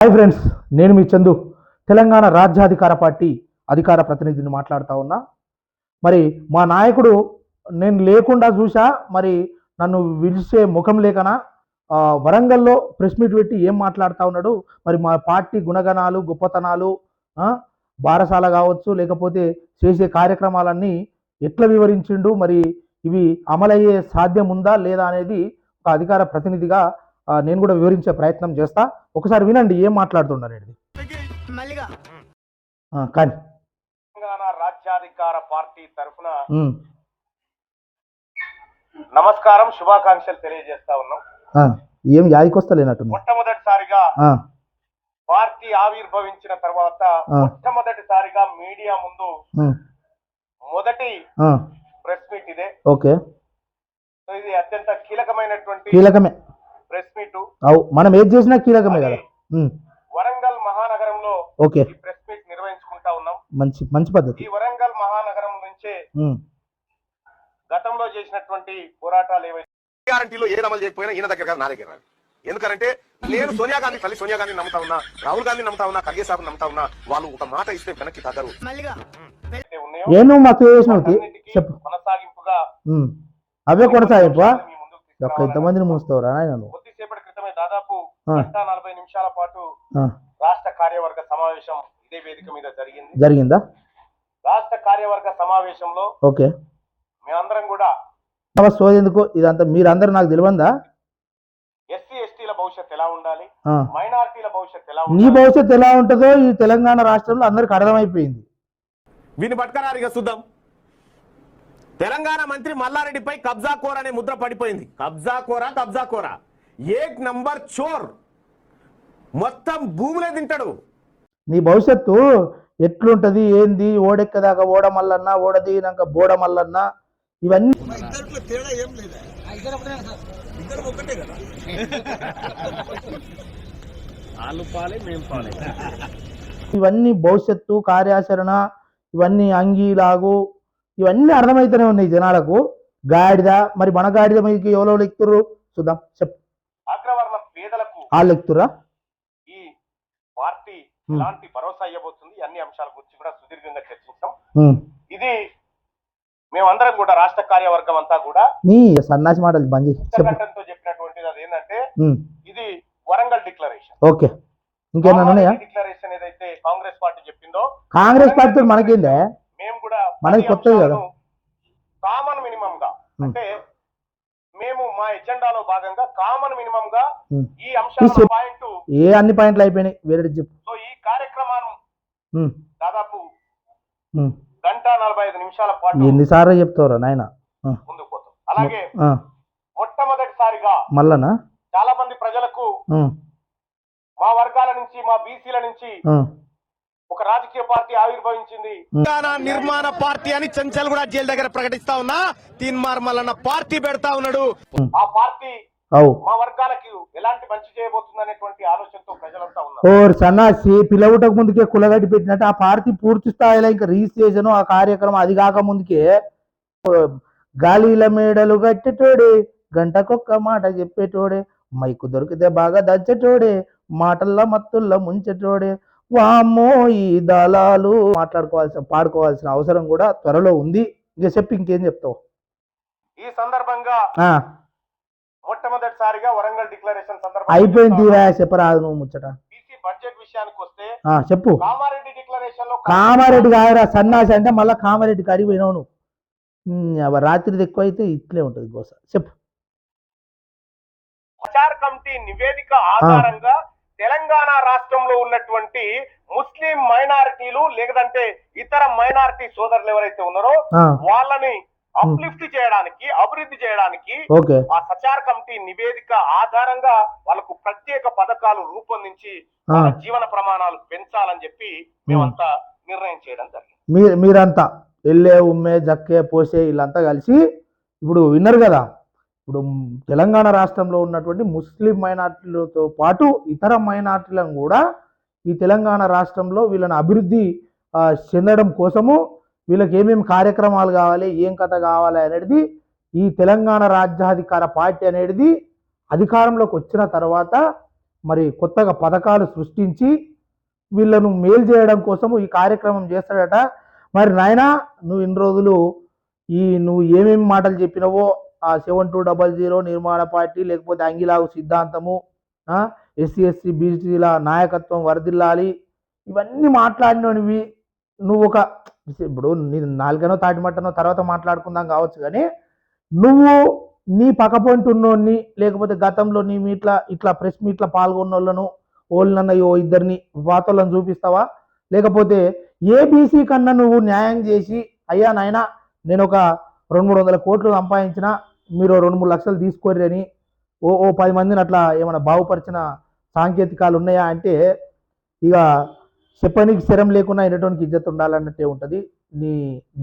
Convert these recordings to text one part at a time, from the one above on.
Hi friends, నేను మీ చందు. తెలంగాణ రాజ్యాధికార party అధికార ప్రతినిధిని మాట్లాడుతూ ఉన్నా. మరి మా నాయకుడు నేను లేకుండా చూసా, మరి నన్ను విలిచే ముఖం లేకనా వరంగల్లో ప్రెస్ మీట్ పెట్టి ఏం మాట్లాడుతూ ఉన్నాడు. మరి మా పార్టీ గుణగణాలు, గొప్పతనాలు, బారసాల కావచ్చు, లేకపోతే చేసే కార్యక్రమాలన్నీ ఎట్లా వివరించిండు, మరి ఇవి అమలయ్యే సాధ్యం ఉందా లేదా అనేది ఒక అధికార ప్రతినిధిగా నేను కూడా వివరించే ప్రయత్నం చేస్తా. ఒకసారి వినండి ఏం మాట్లాడుతున్నారు. కానీ తెలంగాణ రాజ్యాధికార పార్టీ తరఫున నమస్కారం, శుభాకాంక్షలు తెలియజేస్తా ఉన్నాం. ఏం యాదికొస్తలేనట్టు. మొట్టమొదటిసారిగా పార్టీ ఆవిర్భవించిన తర్వాత మొట్టమొదటిసారిగా మీడియా ముందు మొదటి ప్రెస్ మీట్ ఇదే. ఓకే, ఇది అత్యంత కీలకమైనటువంటి ప్రెస్ మీట్. మనం ఏది చేసినా కీలకమే కదా. వరంగల్ మహానగరంలో ఓకే ప్రెస్ మీట్ నిర్వహించుకుంటా ఉన్నాం. మంచి పద్ధతి. ఈ వరంగల్ మహానగరం నుంచే గతంలో చేసినటువంటి పోరాటాలు ఏవైతే గ్యారంటీలో ఏది అమలు చేయకపోయినా ఈయన దగ్గర నా దగ్గర. ఎందుకంటే నేను సోనియా గాంధీ తల్లి సోనియా గాంధీ నమ్ముతా ఉన్నా, రాహుల్ గాంధీ నమ్ముతా ఉన్నా, ఖర్గే సాబ్ నమ్ముతా ఉన్నా. వాళ్ళు ఒక మాట ఇస్తే వెనక్కి తగ్గరు. కొనసాగింపుగా అవే కొనసాగింపు. ఎంతమందిని మూస్తావురా? కొద్దిసేపటి క్రితమే దాదాపు 40 నిమిషాల పాటు రాష్ట్ర కార్యవర్గ సమావేశం ఇదే వేదిక మీద జరిగిందా? రాష్ట్ర కార్యవర్గ సమావేశంలో ఓకే మేమందరం కూడా ఎందుకు ఇదంతా మీరందరూ నాకు తెలియందా? ఎస్సీ ఎస్టీల భవిష్యత్తు ఎలా ఉండాలి, మైనారిటీల భవిష్యత్తు ఎలా ఉండాలి, నీ భవిష్యత్తు ఎలా ఉంటుందో ఈ తెలంగాణ రాష్ట్రంలో అందరికి అర్థమైపోయింది. వీని పట్టుకరారిగా చూద్దాం. తెలంగాణ మంత్రి మల్లారెడ్డిపై కబ్జా కోర అనే ముద్ర పడిపోయింది. కబ్జా కోర ఏక్ నంబర్ చోర్, మొత్తం భూములే తింటాడు. నీ భవిష్యత్తు ఎట్లుంటది ఏంది, ఓడెక్కదాకా ఓడమల్లన్నా, ఓడదీనాక బోడమల్లన్నా, ఇవన్నీ ఇవన్నీ భవిష్యత్తు కార్యాచరణ, ఇవన్నీ అంగీలాగు, ఇవన్నీ అర్థమైతేనే ఉన్నాయి జనాలకు. గాడిద, మరి మన గాడిద మీకు ఎవరో ఎక్కుతుర్రు చూద్దాం. చెప్పు. అగ్రవర్ణ పేదలకు వాళ్ళు ఎక్కుతురా? ఈ పార్టీ ఎలాంటి భరోసా ఇవ్వబోతుంది, అన్ని అంశాల గురించి కూడా సుదీర్ఘంగా చర్చించాం. ఇది మేమందరం కూడా రాష్ట్ర కార్యవర్గం అంతా కూడా నీ సన్నాసి మాటలు బంద్ చెప్పినటువంటిది అదేంటంటే ఇది వరంగల్ డిక్లరేషన్. ఓకే, ఇంకేమన్నా డిక్లరేషన్ ఏదైతే కాంగ్రెస్ పార్టీ చెప్పిందో, కాంగ్రెస్ పార్టీ మనకేందే, మేము కూడా మనకి కొత్తది కదా. కామన్ మినిమం గా, అంటే మేము మా ఎజెండాలో భాగంగా కామన్ మినిమం గా ఈ అంశాల పాయింట్ అన్ని పాయింట్లు అయిపోయినాయి. వేరే చెప్పు. సో ఈ కార్యక్రమాన్ని దాదాపు 1:45 నిమిషాల పాటు ఎన్నిసార్లు చెప్తావురా నాయన ముందుకు పోతాం. అలాగే మొట్టమొదటిసారిగా మళ్ళనా చాలా మంది ప్రజలకు మా వర్గాల నుంచి, మా బీసీల నుంచి ఒక రాజకీయ పార్టీ ఆవిర్భవించింది. నిర్మాణ పార్టీ అని చెంచల్ కూడా జైలు దగ్గర ప్రకటిస్తా ఉన్నా, తీన్మార్ మల్లన్న పార్టీ పెడతా ఉన్నాడు. ఆ పార్టీ మా వర్గాలకు ఎలాంటి మంచి చేయబోతుంది అనేటువంటి ఆలోచనతో ప్రజలంతా ఉన్నారు. సన్నాసి పిల్లవుటకు ముందుకే కులగడ్డి పెట్టినట్టు ఆ పార్టీ పూర్తి స్థాయిలో ఇంకా రిజిస్ట్రేషన్ ఆ కార్యక్రమం అది కాక ముందుకే గాలిల మేడలు కట్టేటోడే, గంటకొక్క మాట చెప్పేటోడే, మైకు దొరికితే బాగా దంచేటోడే, మాటల్లో మత్తుల్లో ముంచేటోడే, వామ్మో ఈ దళాలు పాడుకోవాల్సిన అవసరం కూడా త్వరలో ఉంది. ఇక చెప్పి ఇంకేం చెప్తావు? ఈ సందర్భంగా మొట్టమొదటిసారిగా వరంగల్ డిక్లరేషన్ సందర్భంగా అయిపోయింది. చెప్పరాదు నువ్వు ముచ్చట. బీసీ బడ్జెట్ విషయానికి వస్తే చెప్పు. కామారెడ్డి డిక్లరేషన్ లో కామారెడ్డి కాదురా సన్నాసి, అంటే మళ్ళీ కామారెడ్డి కాడికి పోయినావు నువ్వు. రాత్రి ఎక్కువ అయితే ఇట్లే ఉంటది గోస. చెప్పు. ప్రచార కమిటీ నివేదిక ఆధారంగా తెలంగాణ రాష్ట్రంలో ఉన్నటువంటి ముస్లిం మైనారిటీలు లేదంటే ఇతర మైనారిటీ సోదరులు ఎవరైతే ఉన్నారో వాళ్ళని అప్లిఫ్ట్ చేయడానికి, అభివృద్ధి చేయడానికి ఆ సచార కమిటీ నివేదిక ఆధారంగా వాళ్ళకు ప్రత్యేక పథకాలు రూపొందించి జీవన ప్రమాణాలు పెంచాలని చెప్పి మేమంతా నిర్ణయం చేయడం జరిగింది. మీరంతా ఎల్లే ఉమ్మే జక్కే పోసే వీళ్ళంతా కలిసి ఇప్పుడు విన్నారు కదా. ఇప్పుడు తెలంగాణ రాష్ట్రంలో ఉన్నటువంటి ముస్లిం మైనార్టీలతో పాటు ఇతర మైనార్టీలను కూడా ఈ తెలంగాణ రాష్ట్రంలో వీళ్ళని అభివృద్ధి చెందడం కోసము వీళ్ళకి ఏమేమి కార్యక్రమాలు కావాలి, ఏం కథ కావాలి అనేది ఈ తెలంగాణ రాజ్యాధికార పార్టీ అనేది అధికారంలోకి వచ్చిన తర్వాత మరి కొత్తగా పథకాలు సృష్టించి వీళ్ళను మేలు చేయడం కోసము ఈ కార్యక్రమం చేస్తాడట. మరి నాయనా నువ్వు ఇన్ని రోజులు నువ్వు ఏమేమి మాటలు చెప్పినావో ఆ 7200 నిర్మాణ పార్టీ లేకపోతే అంగిలాగు సిద్ధాంతము, ఎస్సీ ఎస్సీ బీసీల నాయకత్వం వర్ధిల్లాలి, ఇవన్నీ మాట్లాడినవి నువ్వు ఇప్పుడు నీ నాలుగనో తాటిమట్టనో తర్వాత మాట్లాడుకుందాం కావచ్చు, కానీ నువ్వు నీ పక్కపొంటి ఉన్నోడిని లేకపోతే గతంలో నీ ఇట్లా ప్రెస్ మీట్ల పాల్గొన్న వాళ్ళను ఇద్దరిని వాతలను చూపిస్తావా? లేకపోతే ఏబీసీ కన్నా నువ్వు న్యాయం చేసి అయ్యా నాయనా నేను ఒక 200-300 కోట్లు సంపాదించిన మీరు 2-3 లక్షలు తీసుకోర్రి అని ఓ 10 మందిని అట్లా ఏమైనా బాగుపరిచిన సాంకేతికాలు ఉన్నాయా అంటే ఇక చెప్పనీకి శరం లేకుండా అయినటువంటి ఇజ్జత్ ఉండాలన్నట్టే ఉంటుంది నీ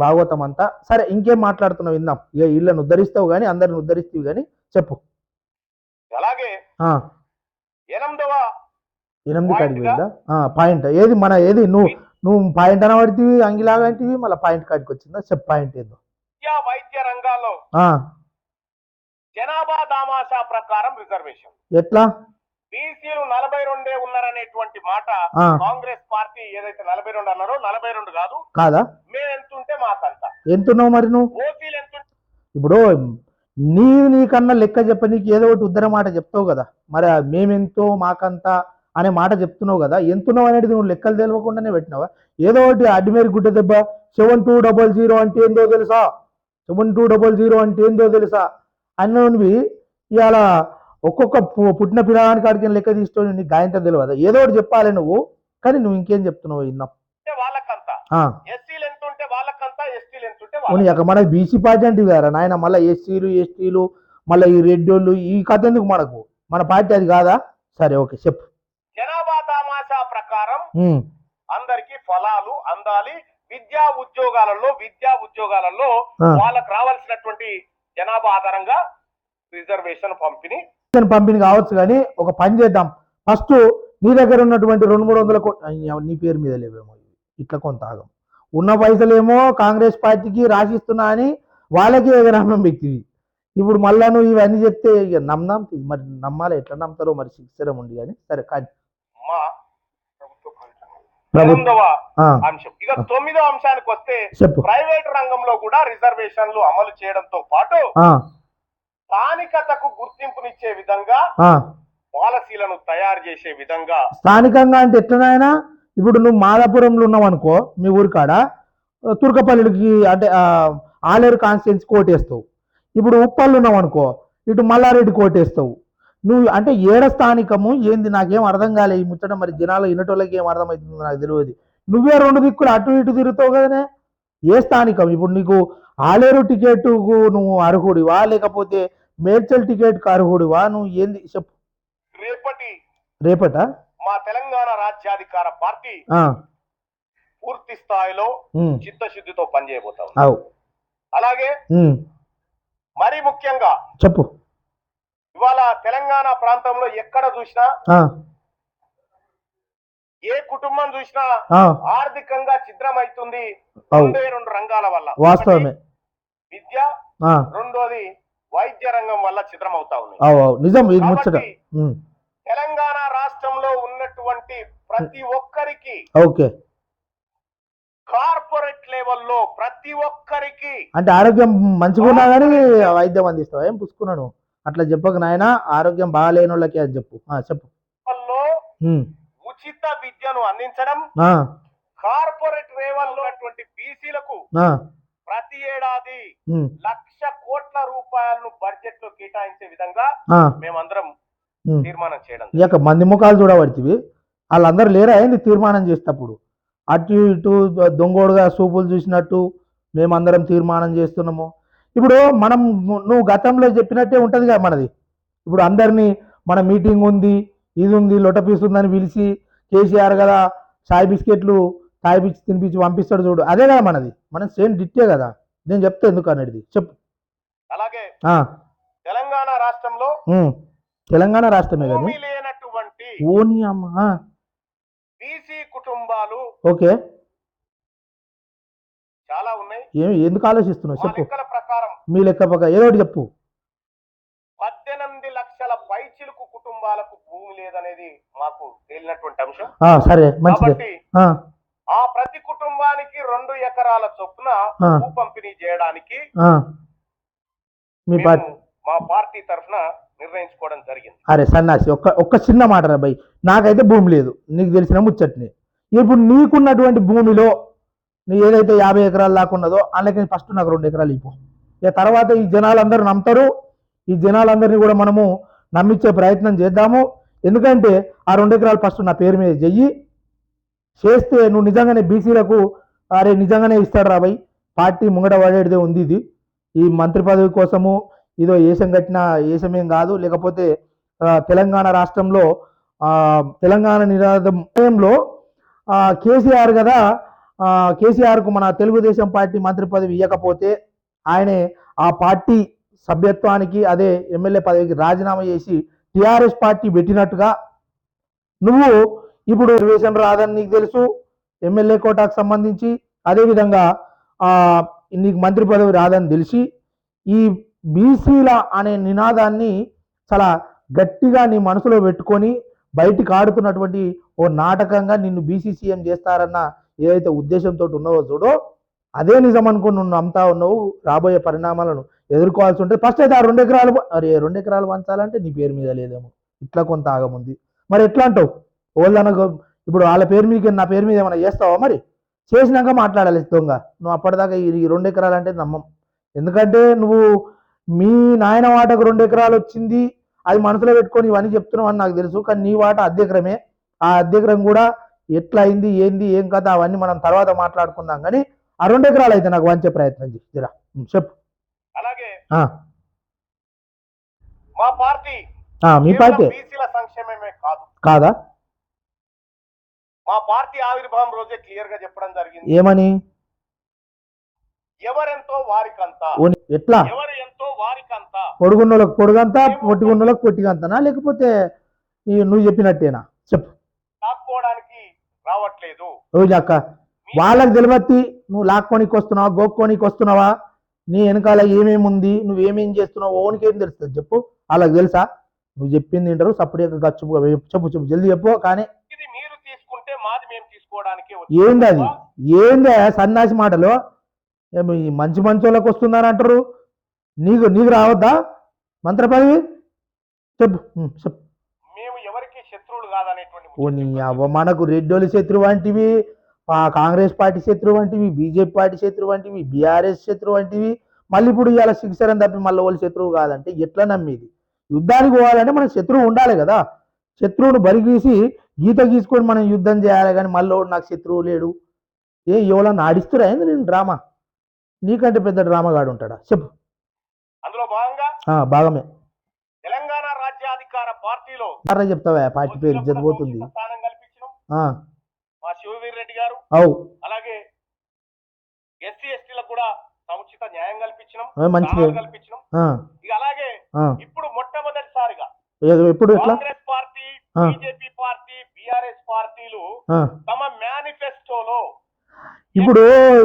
భాగవతం అంతా. సరే ఇంకేం మాట్లాడుతున్నావు విందాం. ఇక వీళ్ళని ఉద్ధరిస్తావు కానీ అందరిని ఉద్ధరిస్తావు కానీ చెప్పు. అలాగే 8 కాడికి పోయిందా పాయింట్ ఏది మన ఏది నువ్వు పాయింట్ అనబడితివి అంగిలాగా అంటివి మళ్ళీ పాయింట్ కాడికి వచ్చిందా చెప్పు పాయింట్ ఏదో. వైద్య రంగాల్లో జనాభా దామాషా ప్రకారం రిజర్వేషన్ ఎట్లా బీసీలు 42 ఉన్నారనేటువంటి మాట కాంగ్రెస్ పార్టీ ఏదైతే 42 అన్నారో 42 కాదా మేము ఎంతుంటే మాకంత ఎంతున్నావు మరి నువ్వు ఓసీలు ఎంత ఇప్పుడు నీకన్నా లెక్క చెప్పనీకి ఏదో ఒకటి ఉద్దర మాట చెప్తావు కదా, మరి మేమెంతో మాకంతా అనే మాట చెప్తున్నావు కదా, ఎంతున్నావు అనేది నువ్వు లెక్కలు తెలియకుండానే పెట్టినావా? ఏదో ఒకటి అడ్మిర్ గుడ్డ దెబ్బ 7200 అంటే ఏందో తెలుసా, 7200 అంటే ఏందో తెలుసా అన్నవి ఇవాళ ఒక్కొక్క పుట్టిన పిల్లగానికి కాడికి లెక్క తీసుకొని నీకు గాయంతో తెలియదు. ఏదో ఒకటి చెప్పాలి నువ్వు, కానీ నువ్వు ఇంకేం చెప్తున్నావు విన్నాం. మన బీసీ పార్టీ అంటే కదా నాయన, మళ్ళీ ఎస్సీలు ఎస్టీలు మళ్ళీ ఈ రెడ్డోళ్ళు ఈ కథ ఎందుకు మనకు, మన పార్టీ అది కాదా? సరే ఓకే చెప్పు. జనాభా తమాషా ప్రకారం అందరికి ఫలాలు అందాలి, విద్యా ఉద్యోగాలలో వాళ్ళకు రావాల్సినటువంటి జనాభా ఆధారంగా రిజర్వేషన్ పంపిణీ కావచ్చు. కానీ ఒక పని చేద్దాం, ఫస్ట్ నీ దగ్గర ఉన్నటువంటి 200-300 కోట్లు నీ పేరు మీద లేవేమో, ఇట్లా కొంత ఆగం ఉన్న పైసలేమో కాంగ్రెస్ పార్టీకి రాసిస్తున్నా అని వాళ్ళకి ఎగరామం పెట్టింది. ఇప్పుడు మళ్ళా నువ్వు ఇవన్నీ చెప్తే ఇక నమ్మాం, మరి నమ్మాలి, ఎట్లా నమ్ముతారో మరి శిక్షరం ఉంది. కానీ సరే కానీ అంశం ఇక 9వ అంశానికి వస్తే ప్రైవేట్ రంగంలో కూడా రిజర్వేషన్లు అమలు చేయడంతో పాటు స్థానికతకు గుర్తింపునిచ్చే విధంగా పాలసీలను తయారు చేసే విధంగా. స్థానికంగా అంటే ఎట్లనైనా ఇప్పుడు నువ్వు మాదాపురంలో ఉన్నావు అనుకో, మీ ఊరి కాడ తుర్కపల్లికి అంటే ఆలేరు కాన్స్టిట్యున్సీ కోటేస్తావు. ఇప్పుడు ఉప్పళ్ళు ఉన్నావు అనుకో, ఇటు మల్లారెడ్డి కోటేస్తావు. నువ్వు అంటే ఏడ స్థానికము ఏంది నాకేం అర్థం కాలే ఈ ముచ్చట, మరి జనాలు వినటోళ్ళకి ఏం అర్థమవుతుందో నాకు తెలియదు. నువ్వే 2 దిక్కులు అటు ఇటు తిరుగుతావు కదనే, ఏ స్థానికం? ఇప్పుడు నీకు ఆలేరు టికెట్కు నువ్వు అర్హుడివా లేకపోతే మేడ్చల్ టికెట్కు అర్హుడివా? నువ్వు ఏంది చెప్పు. రేపట మా తెలంగాణ రాజ్యాధికార పార్టీ పూర్తి స్థాయిలో చిత్తశుద్ధితో పనిచేయబోతాం. అలాగే మరీ ముఖ్యంగా చెప్పు, ఇవాళ తెలంగాణ ప్రాంతంలో ఎక్కడ చూసినా ఏ కుటుంబం చూసినా ఆర్థికంగా ఛిద్రమైతుంది 2 రంగాల వల్ల. వాస్తవమే. విద్య, రెండోది వైద్య రంగం వల్ల ఛిద్రమవుతా ఉంది. నిజం ఇది ముచ్చట. తెలంగాణ రాష్ట్రంలో ఉన్నటువంటి ప్రతి ఒక్కరికి కార్పొరేట్ లెవెల్లో ప్రతి ఒక్కరికి అంటే ఆరోగ్యం మంచిగా ఉన్నా కానీ వైద్యం అందిస్తావా? ఏం పుచ్చుకున్నాను అట్లా చెప్పక నాయన, ఆరోగ్యం బాగాలేని వాళ్ళకి అని చెప్పు. చెప్పు. ఉచిత విద్యను అందించడం, కార్పొరేట్ లెవెల్లో ఉన్నటువంటి బీసీలకు ప్రతి ఏడాది 1,00,000 కోట్ల రూపాయలను బడ్జెట్ లో కేటాయించే విధంగా మేమందరం తీర్మానం చేయడం. ఇక మంది ముఖాలు చూడబడుతుంది, వాళ్ళందరూ లేరా ఏంది తీర్మానం చేసేటప్పుడు? అటు ఇటు దొంగోడుగా సూపులు చూసినట్టు మేమందరం తీర్మానం చేస్తున్నాము. ఇప్పుడు నువ్వు గతంలో చెప్పినట్టే ఉంటుంది కదా మనది. ఇప్పుడు అందరినీ మన మీటింగ్ ఉంది, ఇది ఉంది, లొటపీస్ ఉందని పిలిచి కేసీఆర్ కదా చాయ్ బిస్కెట్లు తాయిపించి తినిపించి పంపిస్తాడు చూడు, అదే కదా మనది. మనం సేమ్ డిట్టే కదా. నేను చెప్తా ఎందుకు అనేది చెప్పు. అలాగే తెలంగాణ రాష్ట్రంలో తెలంగాణ రాష్ట్రమే కదా ఓని అమ్మ బీసీ కుటుంబాలు ఓకే చాలా ఉన్నాయి. ఎందుకు ఆలోచిస్తున్నావు చెప్పు. ప్రకారం మీ లెక్క ప్రకారం ఏదో ఒకటి చెప్పు. 18 లక్షల పైచిలుకు కుటుంబాలకు భూమి లేదనేది మాకు తేలినటువంటి అంశం. సరే మంచిది. కాబట్టి ఆ ప్రతి కుటుంబానికి 2 ఎకరాల చొప్పున భూ పంపిణీ చేయడానికి మా పార్టీ తరఫున నిర్ణయించుకోవడం జరిగింది. అరే సన్నాసి, ఒక్క చిన్న మాట రా భయ్, నాకైతే భూమి లేదు, నీకు తెలిసిన ముచ్చట్ని. ఇప్పుడు నీకున్నటువంటి భూమిలో నీ ఏదైతే 50 ఎకరాలు దాకా ఉన్నదో అందుకే ఫస్ట్ నాకు 2 ఎకరాలు ఇవ్వు. ఇక తర్వాత ఈ జనాలందరూ నమ్ముతారు, ఈ జనాలందరినీ కూడా మనము నమ్మించే ప్రయత్నం చేద్దాము. ఎందుకంటే ఆ 2 ఎకరాలు ఫస్ట్ నా పేరు మీద చెయ్యి, చేస్తే నువ్వు నిజంగానే బీసీలకు అరే నిజంగానే ఇస్తాడు రా భయ్, పార్టీ ముంగట పడేదే ఉంది. ఇది ఈ మంత్రి పదవి కోసము ఇదో ఏషం కట్టిన ఏషమేం కాదు. లేకపోతే తెలంగాణ రాష్ట్రంలో తెలంగాణ నినాదం సమయంలో కేసీఆర్ కదా, కేసీఆర్కు మన తెలుగుదేశం పార్టీ మంత్రి పదవి ఇవ్వకపోతే ఆయనే ఆ పార్టీ సభ్యత్వానికి అదే ఎమ్మెల్యే పదవికి రాజీనామా చేసి టీఆర్ఎస్ పార్టీ పెట్టినట్టుగా నువ్వు ఇప్పుడు రిజర్వేషన్ రాదని నీకు తెలుసు ఎమ్మెల్యే కోటాకు సంబంధించి, అదేవిధంగా నీకు మంత్రి పదవి రాదని తెలిసి ఈ బీసీల అనే నినాదాన్ని చాలా గట్టిగా నీ మనసులో పెట్టుకొని బయటికి ఆడుతున్నటువంటి ఓ నాటకంగా నిన్ను బీసీ సీఎం చేస్తారన్న ఏదైతే ఉద్దేశంతో ఉన్నావో చూడో, అదే నిజం అనుకుని నువ్వు నమ్ముతా ఉన్నావు. రాబోయే పరిణామాలను ఎదుర్కోవాల్సి ఉంటుంది. ఫస్ట్ అయితే ఆ 2 ఎకరాలు 2 ఎకరాలు పంచాలంటే నీ పేరు మీద లేదేమో, ఇట్లా కొంత ఆగముంది. మరి ఎట్లా అంటావు? ఓళ్ళనకు ఇప్పుడు వాళ్ళ పేరు మీద నా పేరు మీద ఏమైనా చేస్తావా? మరి చేసినాక మాట్లాడాలి దొంగ. నువ్వు అప్పటిదాకా ఈ 2 ఎకరాలు అంటే నమ్మం. ఎందుకంటే నువ్వు మీ నాయన వాటకు 2 ఎకరాలు వచ్చింది, అది మనసులో పెట్టుకొని ఇవన్నీ చెప్తున్నావు అని నాకు తెలుసు. కానీ నీ వాట అద్దెకరమే. ఆ అద్దెకరం కూడా ఎట్లా అయింది, ఏంది, ఏం కథ అవన్నీ మనం తర్వాత మాట్లాడుకుందాం. కానీ ఆ 2 ఎకరాలు అయితే నాకు వంచే ప్రయత్నం చేరా చెప్పు. అలాగే మా పార్టీ మీ పార్టీ బీసీల సంక్షేమమే కాదా? మా పార్టీ ఆవిర్భావం రోజే క్లియర్ గా చెప్పడం జరిగింది. ఏమని? ఎవరెంతో వారికంతా. ఎట్లా? ఎవరు ఎంతో వారికంతా. పొడుగున్నోళ్ళకి పొడుగంతా, పొట్టిగున్నోళ్ళకి పొట్టిగంతనా, లేకపోతే నువ్వు చెప్పినట్టేనా? చెప్పు. లాక్కోవడానికి రావట్లేదు. అక్క వాళ్ళకి తెలియబట్టి నువ్వు లాక్కోనికి వస్తున్నావా, గోక్కోనికి వస్తున్నావా, నీ వెనకాల ఏమేమి ఉంది, నువ్వేమేం చేస్తున్నావు, ఓనికి ఏం తెలుస్తుంది చెప్పు. వాళ్ళకి తెలుసా? నువ్వు చెప్పింది వింటారు. సపరేట్గా చెప్పు జల్దీ చెప్పు. కానీ మీరు తీసుకుంటే మాది మేము తీసుకోవడానికి ఏంది అది? ఏంది సన్నాసి మాటలు? మంచి వాళ్ళకి వస్తుందని అంటారు. నీకు రావద్దా మంత్రి పదవి? చెప్పు చెప్పు. మేము ఎవరికి శత్రువులు కాదనేటువంటి మనకు రెడ్డోలి శత్రువు వంటివి, కాంగ్రెస్ పార్టీ శత్రువు వంటివి, బీజేపీ పార్టీ శత్రువు వంటివి, బీఆర్ఎస్ శత్రువు వంటివి, మళ్ళీ ఇప్పుడు ఇలా శిక్షరం తప్పి మళ్ళీ వాళ్ళు శత్రువు కాదంటే ఎట్లా నమ్మేది? యుద్ధానికి పోవాలంటే మనకు శత్రువు ఉండాలి కదా. శత్రువును బరిగీసి గీత గీసుకొని మనం యుద్ధం చేయాలి. కానీ మళ్ళీ నాకు శత్రువు లేడు, ఎవరన్నా ఆడిస్తురా ఏంది నేను డ్రామా? నీకంటే పెద్ద డ్రామాగాడు ఉంటాడా? చెప్పు. అందులో భాగంగా భాగమే తెలంగాణ రాజ్యాధికార పార్టీలో చెప్తావా? పార్టీ పేరు ఇజ్జత్ పోతుంది. మా శివవీర్ రెడ్డి గారు అలాగే ఎస్సీ ఎస్టీలకు కూడా సముచిత న్యాయం కల్పించినాం, కల్పించినాం. ఇక అలాగే ఇప్పుడు మొట్టమొదటిసారిగా ఎప్పుడు Congress party, BJP party, BRS పార్టీలు తమ మేనిఫెస్టోలో ఇప్పుడు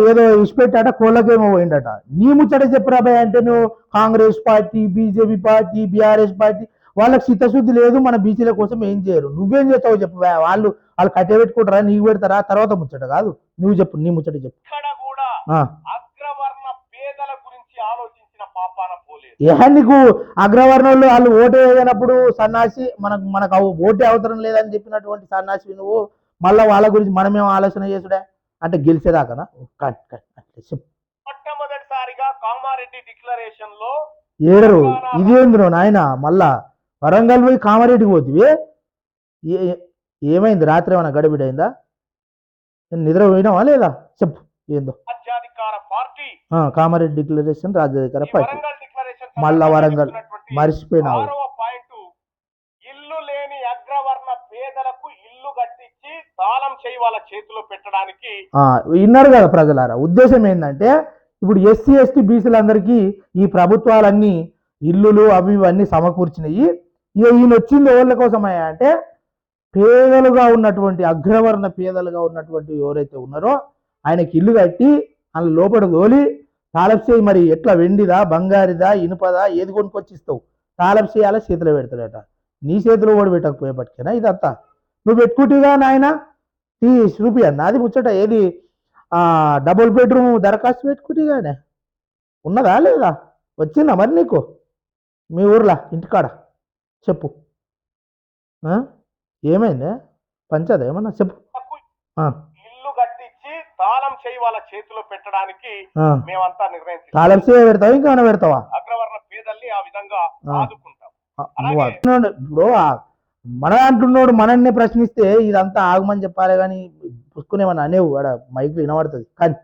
ఏదో ఇష్టపెట్టాట కోళ్ళకేమో పోయిందట. నీ ముచ్చట చెప్పురాబాయ్ అంటే నువ్వు Congress party, BJP party, BRS party వాళ్ళకి చిత్తశుద్ధి లేదు, మన బీసీల కోసం ఏం చేయరు. నువ్వేం చేస్తావు చెప్పు. వాళ్ళు కట్టే పెట్టుకుంటారా, నీకు పెడతారా? తర్వాత ముచ్చట కాదు, నువ్వు చెప్పు, నీ ముచ్చట చెప్పు. అగ్రవర్ణ పేదల గురించి ఆలోచించిన పాపాన పోలేదు. నీకు అగ్రవర్ణంలో వాళ్ళు ఓటు వేయనప్పుడు సన్నాసి, మనకు ఓటే అవసరం లేదని చెప్పినటువంటి సన్నాసి నువ్వు మళ్ళీ వాళ్ళ గురించి మనమేం ఆలోచన చేసుడే అంటే గెలిచేదాకనా? మొట్టమొదటిసారిగా కామారెడ్డి డిక్లరేషన్ లో ఏడరు ఇదేంద్రో నాయన. మళ్ళా వరంగల్ పోయి కామారెడ్డికి పోతివి, ఏమైంది? రాత్రి ఏమైనా గడిబిడైందా? నిద్ర పోయినావా లేదా? చెప్పు ఏందో. రాజ్యాధికార పార్టీ కామారెడ్డి డిక్లరేషన్ రాజ్యాధికార పార్టీ, మళ్ళా వరంగల్ మర్చిపోయినావు. ఇల్లు లేని అగ్రవర్ణ పేదలకు ఇల్లు కట్టించి తాళం చేయి వాళ్ళ చేతిలో పెట్టడానికి విన్నారు కదా ప్రజలారా. ఉద్దేశం ఏంటంటే ఇప్పుడు ఎస్సీ ఎస్టీ బీసీలందరికీ ఈ ప్రభుత్వాలన్నీ ఇల్లులు అవి ఇవన్నీ సమకూర్చినాయి. ఈయన వచ్చింది ఎవరి కోసమయ్యా అంటే పేదలుగా ఉన్నటువంటి అగ్రవర్ణ పేదలుగా ఉన్నటువంటి ఎవరైతే ఉన్నారో ఆయనకి ఇల్లు కట్టి ఆయన లోపల తోలి తాళపు చేయి, మరి ఎట్లా వెండిదా, బంగారిదా, ఇనుపదా, ఏది కొనుక్కొచ్చిస్తావు, తాళపు చేయాల చేతిలో పెడతాడట. నీ చేతిలో ఓడి పెట్టకపోయేపటికేనా ఇదంతా నువ్వు పెట్టుకుంటేగా నాయన చూపి అన్న అది ముచ్చట ఏది డబుల్ బెడ్రూమ్ దరఖాస్తు పెట్టుకుంటేగానే ఉన్నదా లేదా వచ్చిందా మరి నీకు మీ ఊర్లో ఇంటికాడ చెప్పు ఏమైంది పంచదా ఏమన్నా చెప్పు ఇల్లు కట్టించి తాళం చేయి వాళ్ళ చేతిలో పెట్టడానికి మేమంతా నిర్ణయం తాళం చేయి పెడతావా ఇంకేమైనా పెడతావా అగ్రవర్ణ పేదల్ని ఆ విధంగా ఆదుకుంటాం ఇప్పుడు మన అంటున్నాడు మనల్ని ప్రశ్నిస్తే ఇదంతా ఆగమని చెప్పాలి కానీ పుసుకునేమన్నా అనేవు వాడ మైక్ వినబడుతుంది కానీ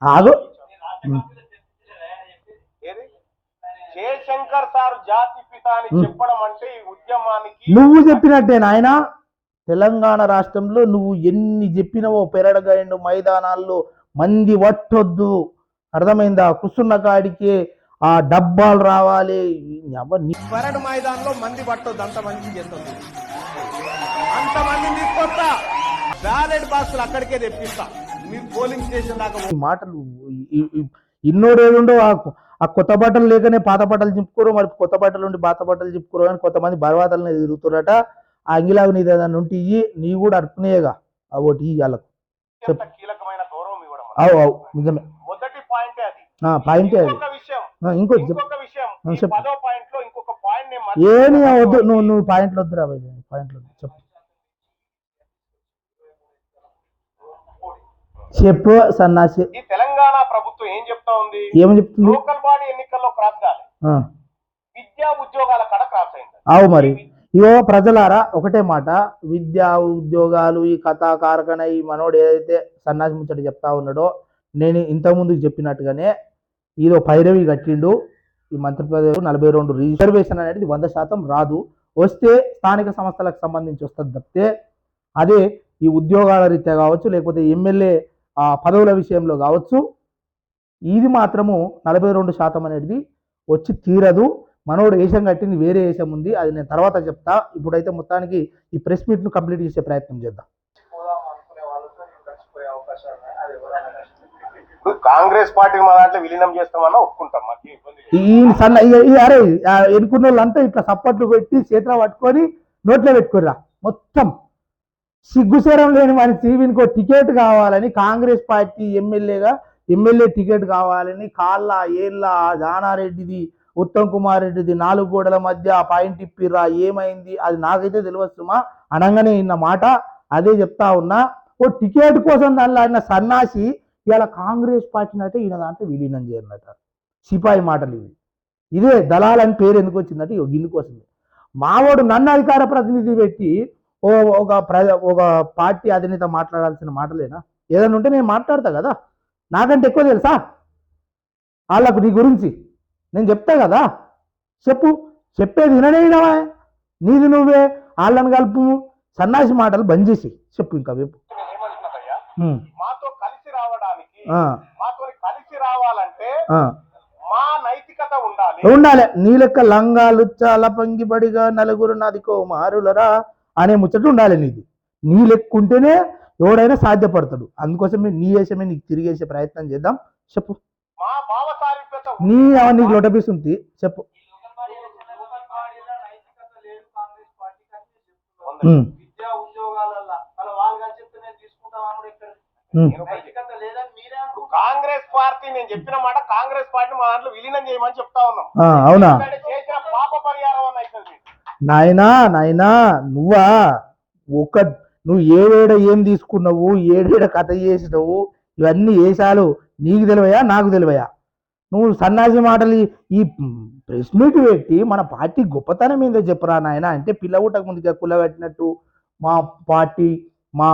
ఆగు జయశంకర్ సార్ జాతి పిత అని చెప్పడం అంటే ఈ ఉద్యమానికి నువ్వు చెప్పినట్టే నాయన తెలంగాణ రాష్ట్రంలో నువ్వు ఎన్ని చెప్పినవో పెరడగైండు మైదానాల్లో మంది వట్టొద్దు అర్థమైందా కుసున్న కాడికి ఆ డబ్బాలు రావాలి పెరడు మైదానంలో మంది పట్టొద్దు అంత మంది చేస్తుంది అంతమందిని తీసుకొస్తా బ్యాలెట్ బాక్సులు అక్కడికే తెప్పిస్తా మీరు పోలింగ్ స్టేషన్ దాకా మాటలు ఇన్నోడేడుండో ఆ కొత్త బట్టలు లేకనే పాత బట్టలు చింపుకోరు మరి కొత్త బట్టలు ఉండి పాత బట్టలు చింపుకోరు అని కొంతమంది బర్వాతలను తిరుగుతురట ఆ అంగిలాగు నీ ఏదైనా ఉంటే ఇయ్యి నీ కూడా అడుకునేగా ఒకటి వాళ్ళకు కీలకమైన గౌరవం ఇవ్వడం అవు అవు నిజమే మొదటి పాయింటే అది పాయింటే అది ఇంకొక విషయం పదో పాయింట్ లో ఇంకొక పాయింట్ ఏమి వద్దు నువ్వు పాయింట్లు వద్దు రా పాయింట్లు వద్దు చెప్పు చెప్పు సన్నాసి ఈ తెలంగాణ ప్రభుత్వం ఏం చెప్తా ఉంది ఏమని చెప్తుంది లోకల్ బాడీ ఎన్నికల్లో క్రాస్ కాలేదు విద్యా ఉద్యోగాల కడ క్రాస్ అయింది అవు మరి ఇవో ప్రజలారా ఒకటే మాట విద్యా ఉద్యోగాలు ఈ కథా కారకణ ఈ మనోడు ఏదైతే సన్నాసి ముచ్చట చెప్తా ఉన్నాడో నేను ఇంతకుముందు చెప్పినట్టుగానే ఇదో పైరవి కట్టిండు ఈ మంత్రి పదవి 42 రిజర్వేషన్ అనేది 100% రాదు వస్తే స్థానిక సంస్థలకు సంబంధించి వస్తుంది తప్పితే అదే ఈ ఉద్యోగాల రీత్యా కావచ్చు లేకపోతే ఎమ్మెల్యే పదవుల విషయంలో కావచ్చు ఇది మాత్రము 42% అనేది వచ్చి తీరదు మనోడు వేషం కట్టింది వేరే వేషం ఉంది అది నేను తర్వాత చెప్తా ఇప్పుడైతే మొత్తానికి ఈ ప్రెస్ మీట్ ను కంప్లీట్ చేసే ప్రయత్నం చేద్దాం కాంగ్రెస్ పార్టీ మా దాంట్లో విలీనం చేస్తామన్నా ఒప్పుకుంటాం అరే ఎన్నుకున్న వాళ్ళంతా ఇట్లా సప్పట్లు పెట్టి చేతిలో పట్టుకొని నోట్లో పెట్టుకుర్రా మొత్తం సిగ్గుసేరం లేని మనిషి వీనికి టికెట్ కావాలని కాంగ్రెస్ పార్టీ ఎమ్మెల్యే టికెట్ కావాలని కాళ్ళ ఏళ్ళ జానారెడ్డిది ఉత్తమ్ కుమార్ రెడ్డిది 4 గోడల మధ్య పాయింట్ ఇప్పిర్రా ఏమైంది అది నాకైతే తెలియస్తుమా అనగానే ఇన్న మాట అదే చెప్తా ఉన్నా ఓ టికెట్ కోసం దానిలో ఆయన సన్నాసి ఇలా కాంగ్రెస్ పార్టీని అయితే ఈయన దాంట్లో విలీనం చేయనట సిపాయి మాటలు ఇదే దళాలని పేరు ఎందుకు వచ్చిందంటే ఇందుకు వస్తుంది మావాడు నన్ను అధికార ప్రతినిధి పెట్టి ఒక పార్టీ అధినేత మాట్లాడాల్సిన మాటలేనా ఏదైనా ఉంటే నేను మాట్లాడతా కదా నాకంటే ఎక్కువ తెలుసా వాళ్ళకు నీ గురించి నేను చెప్తా కదా చెప్పేది విననేనవా నీది నువ్వే వాళ్ళని కలుపు సన్నాసి మాటలు బంద్ చేసి చెప్పు ఇంకా వైపు మాతో కలిసి రావడానికి మాతో కలిసి రావాలంటే మా నైతికత ఉండాలి నీ లెక్క లంగాలు చాలా పంగిబడిగా నలుగురు నాది కుమారులరా అనే ముచ్చట ఉండాలి నీది నీ లెక్క ఉంటేనే ఎవడైనా సాధ్యపడతాడు అందుకోసమే నీ వేసమే నీకు తిరిగేసే ప్రయత్నం చేద్దాం చెప్పు నీకు లోటపీస్తుంది చెప్పు కాంగ్రెస్ పార్టీ నేను చెప్పిన మాట కాంగ్రెస్ పార్టీ మా దాంట్లో విలీనం చేయమని చెప్తా ఉన్నాం అవునా చేసిన పాప పరిహారం అవుతుంది నాయనా నువ్వు ఏడేడ ఏం తీసుకున్నావు ఏడేడ కథ చేసినావు ఇవన్నీ వేసాలు నీకు తెలివయా నాకు తెలివయా నువ్వు సన్నాసి మాటలు ఈ ప్రెస్ మీట్ పెట్టి మన పార్టీ గొప్పతనం ఏందో చెప్పరా నాయన అంటే పిల్లగుట్టకు ముందుగా కులగట్టినట్టు మా పార్టీ మా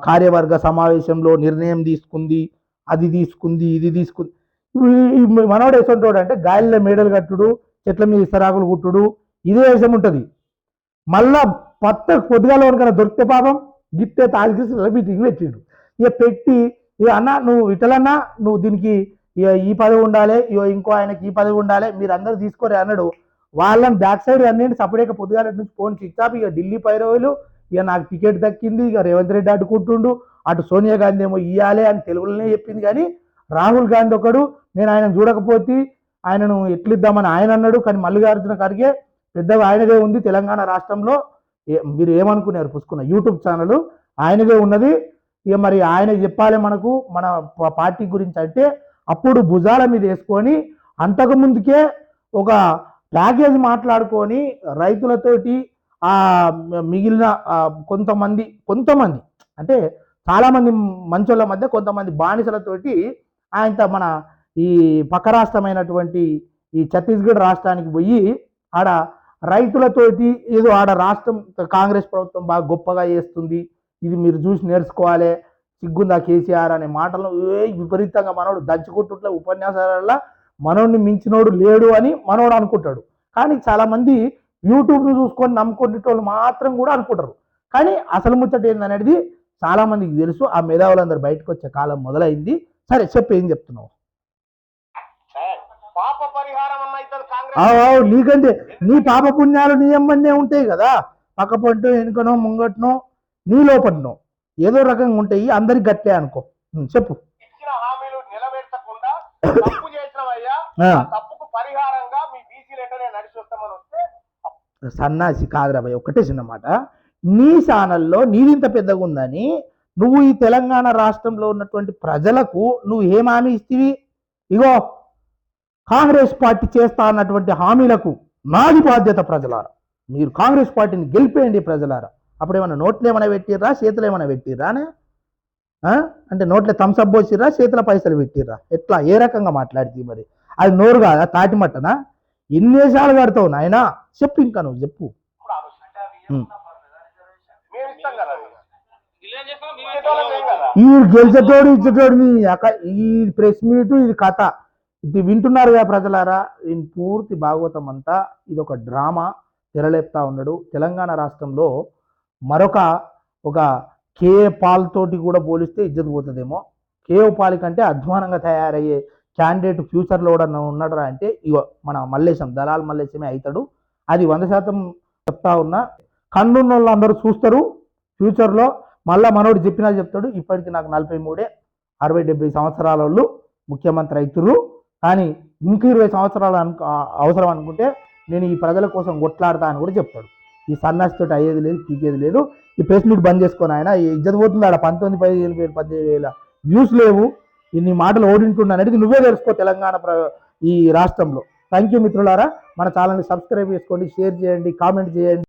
కార్యవర్గ సమావేశంలో నిర్ణయం తీసుకుంది అది తీసుకుంది ఇది తీసుకుంది మనోడు వేసుకుంటాడు అంటే గాలిలో మేడలు కట్టుడు చెట్ల మీద ఇస్తరాకులు కుట్టుడు ఇదే వేషం ఉంటుంది మళ్ళా పొద్దుగాల వరకన్నా దొరికితే పాపం గిట్టే తాగిసి మీటింగ్ పెట్టిండు ఇక పెట్టి ఇక అన్న నువ్వు ఇటలన్నా నువ్వు దీనికి ఈ పదవి ఉండాలి ఇంకో ఆయనకి ఈ పదవి ఉండాలి మీరు అందరూ తీసుకోరే అన్నాడు వాళ్ళని బ్యాక్ సైడ్ అన్నీ సపరేట్గా పొద్దుగాల నుంచి ఫోన్ చిక్కాపు ఇక ఢిల్లీ పైరవులు ఇక నాకు టికెట్ దక్కింది ఇక రేవంత్ రెడ్డి అడ్డుకుంటుండు అటు సోనియా గాంధీ ఏమో ఇయ్యాలి అని తెలుగులోనే చెప్పింది కానీ రాహుల్ గాంధీ ఒకడు నేను ఆయన చూడకపోతే ఆయనను ఎట్లిద్దామని ఆయన అన్నాడు. కానీ మల్లికార్జున ఖర్గే పెద్దగా ఆయనదే ఉంది తెలంగాణ రాష్ట్రంలో. మీరు ఏమనుకున్నారు పుసుకున్న యూట్యూబ్ ఛానల్ ఆయనదే ఉన్నది. ఇక మరి ఆయన చెప్పాలి మనకు మన పార్టీ గురించి అంటే అప్పుడు భుజాల మీద వేసుకొని అంతకు ముందుకే ఒక ప్యాకేజ్ మాట్లాడుకొని రైతులతోటి ఆ మిగిలిన కొంతమంది అంటే చాలామంది మంచోళ్ళ మధ్య కొంతమంది బానిసలతోటి ఆయన మన ఈ పక్క రాష్ట్రమైనటువంటి ఈ ఛత్తీస్గఢ్ రాష్ట్రానికి పోయి ఆడ రైతులతోటి ఏదో ఆడ రాష్ట్రం కాంగ్రెస్ ప్రభుత్వం బాగా గొప్పగా చేస్తుంది, ఇది మీరు చూసి నేర్చుకోవాలి, సిగ్గుందా కేసీఆర్ అనే మాటలు విపరీతంగా మనోడు దంచుకుంటుంటే ఉపన్యాసాల మనోడిని మించినోడు లేడు అని మనోడు అనుకుంటాడు. కానీ చాలామంది యూట్యూబ్ను చూసుకొని నమ్ముకునేటోళ్ళు మాత్రం కూడా అనుకుంటారు. కానీ అసలు ముచ్చట ఏందనేది చాలామందికి తెలుసు. ఆ మేధావులందరూ బయటకు వచ్చే కాలం మొదలైంది. సరే చెప్పు, ఏం చెప్తున్నావు? పాప పరిహారం అన్న అవుతుంది కాంగ్రెస్. నీకంటే నీ పాప పుణ్యాలు నీ ఎమ్మన్నే ఉంటాయి కదా, పక్క పంటో వెనుకనో ముంగట్నో నీ లోపట్నో ఏదో రకంగా ఉంటాయి. అందరికి గట్టే అనుకో. చెప్పు. ఇచ్చిన హామీలు నిలబెట్టకుండా తప్పు చేసినవయ్యా, తప్పుకు పరిహారంగా మీ బీసీ లెటరే నడిచి వస్తామని వస్తే సన్నాసి కాదురా భయ్. ఒకటే చిన్న మాట, నీ ఛానల్లో నీదింత పెద్దగా ఉందని నువ్వు ఈ తెలంగాణ రాష్ట్రంలో ఉన్నటువంటి ప్రజలకు నువ్వు ఏం హామీ ఇస్తీవి? ఇగో కాంగ్రెస్ పార్టీ చేస్తా అన్నటువంటి హామీలకు నాది బాధ్యత ప్రజలారా, మీరు కాంగ్రెస్ పార్టీని గెలిపేయండి ప్రజలారా. అప్పుడు ఏమైనా నోట్లు ఏమైనా పెట్టిర్రా, చేతులు ఏమైనా పెట్టిర్రానే? అంటే నోట్లే థమ్సప్ పోసిర్రా, చేతుల పైసలు పెట్టిర్రా? ఎట్లా ఏ రకంగా మాట్లాడితే మరి అది నోరు కాదా, తాటిమట్టనా? ఎన్ని దేశాలు కడతావు నాయనా? చెప్పు, ఇంకా నువ్వు చెప్పు. ఈ గెలిచేటోడు ఇచ్చేటోడు మీ ఈ ప్రెస్ మీట్ ఇది కథ ఇది వింటున్నారుగా ప్రజలారా. ఈయన పూర్తి భాగవతం అంతా ఇది ఒక డ్రామా తెరలేపుతా ఉన్నాడు. తెలంగాణ రాష్ట్రంలో మరొక ఒక కేఏ పాల్ తోటి కూడా పోలిస్తే ఇజ్జత్ పోతుందేమో. కేఏ పాల్ కంటే అధ్వానంగా తయారయ్యే క్యాండిడేట్ ఫ్యూచర్లో కూడా ఉన్నాడురా అంటే ఇగో మన మల్లేశం, దళాల్ మల్లేశమే అవుతాడు. అది 100% చెప్తా ఉన్నా. కన్నున్న వాళ్ళు అందరూ చూస్తారు ఫ్యూచర్లో. మళ్ళీ మనోడు చెప్పినా చెప్తాడు. ఇప్పటికి నాకు 43, 60-70 సంవత్సరాల వాళ్ళు ముఖ్యమంత్రి అవుతుర్రు. కానీ ఇంక 20 సంవత్సరాలు అవసరం అనుకుంటే నేను ఈ ప్రజల కోసం కొట్లాడతా అని కూడా చెప్తాడు. ఈ సన్నాసితో అయ్యేది లేదు, పీకేది లేదు. ఈ ప్రెస్ మీట్ బంద్ చేసుకొని ఆయన ఇజ్జత్ పోతుంది. ఆడ 19, 15,000, 18,000 వ్యూస్ లేవు. ఇన్ని మాటలు ఓడింటున్నా అనేది నువ్వే తెలుసుకో తెలంగాణ ఈ రాష్ట్రంలో. థ్యాంక్ యూ మిత్రులారా. మన ఛానల్ని సబ్స్క్రైబ్ చేసుకోండి, షేర్ చేయండి, కామెంట్ చేయండి.